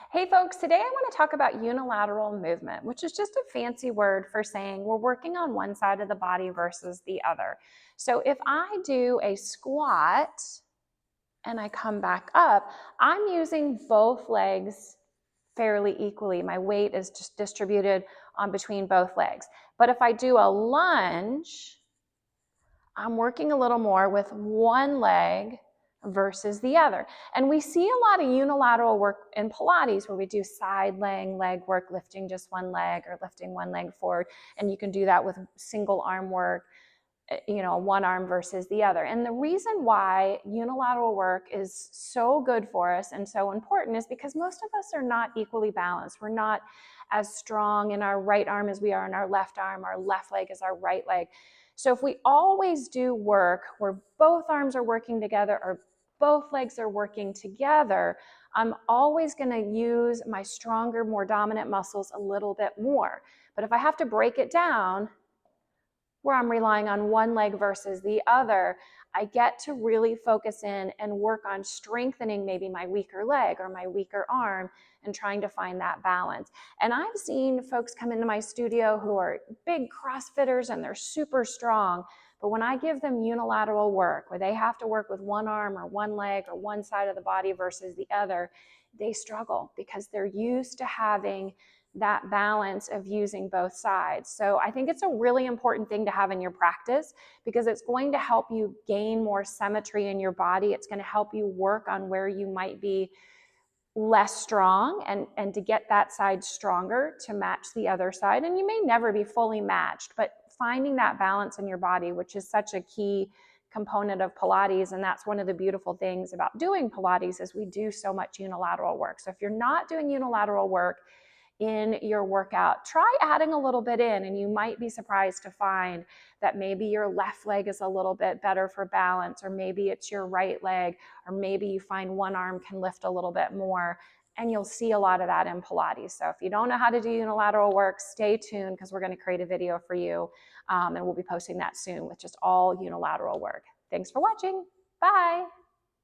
Hey folks, today I want to talk about unilateral movement, which is just a fancy word for saying we're working on one side of the body versus the other. So if I do a squat and I come back up, I'm using both legs fairly equally. My weight is just distributed between both legs. But if I do a lunge, I'm working a little more with one leg versus the other. And we see a lot of unilateral work in Pilates where we do side leg work, lifting just one leg or lifting one leg forward. And you can do that with single arm work, one arm versus the other. And the reason why unilateral work is so good for us and so important is because most of us are not equally balanced. We're not as strong in our right arm as we are in our left arm. Our left leg is our right leg. So if we always do work where both arms are working together or both legs are working together, I'm always going to use my stronger, more dominant muscles a little bit more. But if I have to break it down, where I'm relying on one leg versus the other, I get to really focus in and work on strengthening maybe my weaker leg or my weaker arm and trying to find that balance. And I've seen folks come into my studio who are big CrossFitters and they're super strong. But when I give them unilateral work, where they have to work with one arm or one leg or one side of the body versus the other, they struggle because they're used to having that balance of using both sides. So I think it's a really important thing to have in your practice because it's going to help you gain more symmetry in your body. It's going to help you work on where you might be less strong and to get that side stronger to match the other side. And you may never be fully matched, but finding that balance in your body, which is such a key component of Pilates. And that's one of the beautiful things about doing Pilates is we do so much unilateral work. So if you're not doing unilateral work in your workout, try adding a little bit in, and you might be surprised to find that maybe your left leg is a little bit better for balance, or maybe it's your right leg, or maybe you find one arm can lift a little bit more, and you'll see a lot of that in Pilates. So if you don't know how to do unilateral work, stay tuned because we're going to create a video for you, and we'll be posting that soon with just all unilateral work. Thanks for watching. Bye.